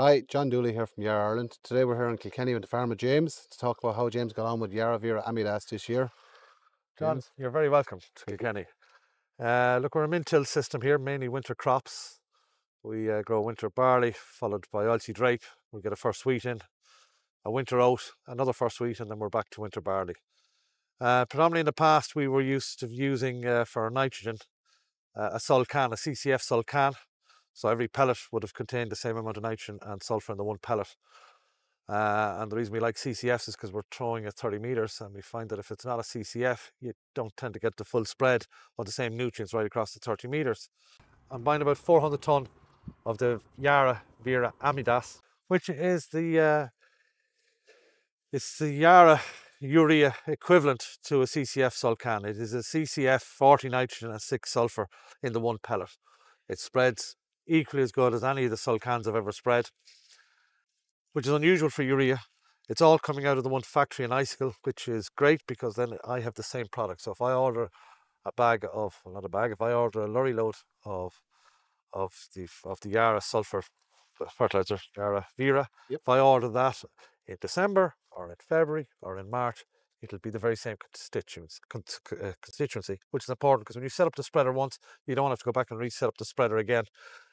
Hi, John Dooley here from Yara Ireland. Today we're here in Kilkenny with the farmer James to talk about how James got on with YaraVera Amidas this year. John, James? you're very welcome to Kilkenny. Look, we're a min-till system here, mainly winter crops. We grow winter barley, followed by oilseed rape. We get a first wheat in, a winter oat, another first wheat, and then we're back to winter barley. Predominantly in the past, we were used to using for nitrogen a SulCAN, a CCF SulCAN. So every pellet would have contained the same amount of nitrogen and sulphur in the one pellet. And the reason we like CCFs is because we're throwing at 30 metres, and we find that if it's not a CCF, you don't tend to get the full spread of the same nutrients right across the 30 metres. I'm buying about 400 tonne of the YaraVera Amidas, which is it's the Yara urea equivalent to a CCF SulCAN. It is a CCF 40 nitrogen and 6 sulphur in the one pellet. It spreads equally as good as any of the SulCANs I've ever spread, which is unusual for urea. It's all coming out of the one factory in Icicle, which is great because then I have the same product. So if I order a bag of, well, not a bag, if I order a lorry load of the Yara sulphur fertiliser, YaraVera, Yep. if I order that in December or in February or in March, it'll be the very same constituency, which is important because when you set up the spreader once, you don't have to go back and reset up the spreader again.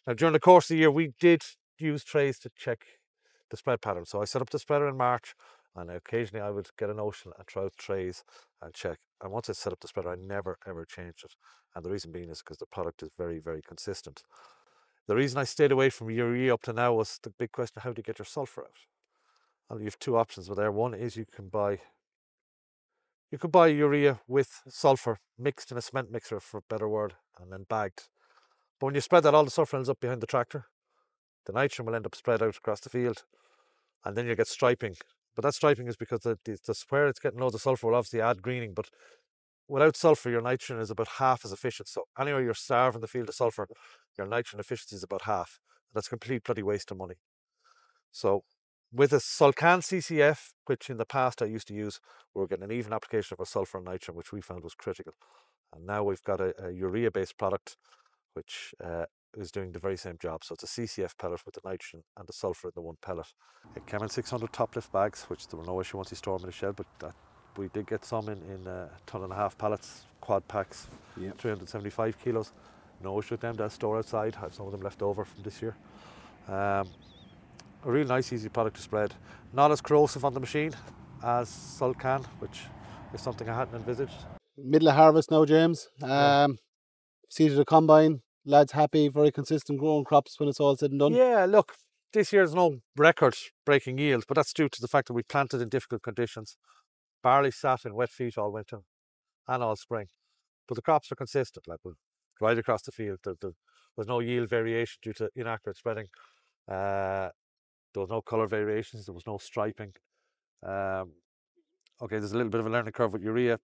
Now, during the course of the year, we did use trays to check the spread pattern. So I set up the spreader in March, and occasionally I would get a notion and throw out trays and check. And once I set up the spreader, I never ever changed it. And the reason being is because the product is very, very consistent. The reason I stayed away from urea up to now was the big question: how do you get your sulphur out? And you have two options with there. One is you could buy urea with sulphur mixed in a cement mixer, for a better word, and then bagged. But when you spread that, all the sulphur ends up behind the tractor. The nitrogen will end up spread out across the field, and then you get striping. But that striping is because where it's getting loads of sulphur will obviously add greening, but without sulphur, your nitrogen is about half as efficient. So anywhere you're starving the field of sulphur, your nitrogen efficiency is about half. That's a complete bloody waste of money. So with a SulCAN CCF, which in the past I used to use, we were getting an even application of our sulphur and nitrogen, which we found was critical. And now we've got a urea-based product, which is doing the very same job. So it's a CCF pellet with the nitrogen and the sulphur in the one pellet. It came in 600 top lift bags, which there were no issue once you store them in a shed, but we did get some in 1.5 ton pallets, quad packs, Yep. 375 kilos. No issue with them, they'll store outside. I have some of them left over from this year. A real nice, easy product to spread. Not as corrosive on the machine as SulCAN, which is something I hadn't envisaged. Middle of harvest now, James. Seeded a combine. Lads happy, very consistent growing crops when it's all said and done. Yeah, look, this year's no record-breaking yields, but that's due to the fact that we planted in difficult conditions. Barley sat in wet feet all winter and all spring, but the crops are consistent, like right across the field. There was no yield variation due to inaccurate spreading. There was no colour variations. There was no striping. Okay, there's a little bit of a learning curve with urea.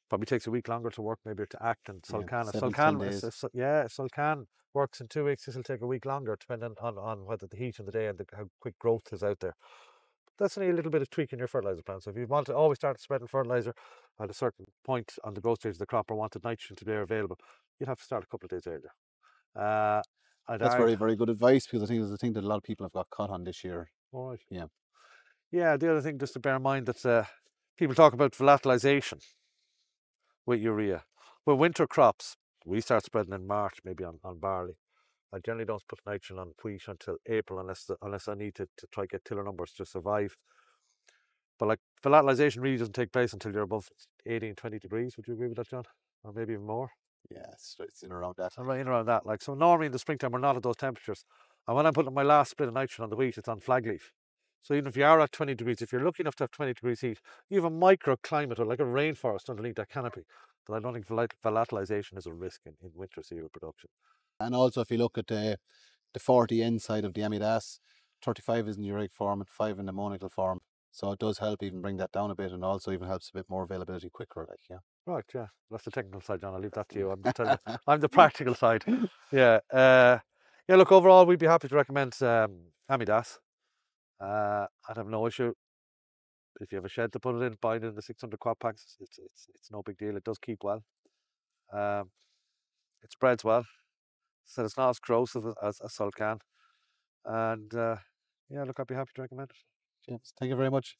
Probably takes a week longer to work, maybe to act. And SulCAN, Yeah, 7 to 10 days. if SulCAN works in 2 weeks, this will take a week longer, depending on whether the heat in the day and how quick growth is out there. That's only a little bit of tweaking your fertiliser plan. So if you want to always start spreading fertiliser at a certain point on the growth stage of the crop or wanted nitrogen to be available, you'd have to start a couple of days earlier. That's very, very good advice, because I think there's a thing that a lot of people have got caught on this year. All right. Yeah. Yeah, the other thing just to bear in mind that people talk about volatilization with urea. Well, winter crops, we start spreading in March, maybe on barley. I generally don't put nitrogen on wheat until April unless I need to try to get tiller numbers to survive. But like volatilization really doesn't take place until you're above 18, 20 degrees. Would you agree with that, John? Or maybe even more? Yeah, it's in around that. I'm right in around that. Like, so normally in the springtime we're not at those temperatures. And when I'm putting my last split of nitrogen on the wheat, it's on flag leaf. So even if you are at 20 degrees, if you're lucky enough to have 20 degrees heat, you have a microclimate or like a rainforest underneath that canopy. But I don't think volatilization is a risk in winter cereal production. And also, if you look at the 40 N side of the Amidas, 35 is in uric form and 5 in the ammoniacal form. So it does help even bring that down a bit, and also even helps a bit more availability quicker, like, yeah. Right, yeah. That's the technical side, John. I'll leave that to you. I'm just telling you, I'm the practical side. Yeah. Yeah, look, overall, we'd be happy to recommend Amidas. I'd have no issue. If you have a shed to put it in, buy it in the 600 quad packs. It's no big deal. It does keep well. It spreads well. So it's not as corrosive as SulCAN. And Yeah, look, I'd be happy to recommend it. James, thank you very much.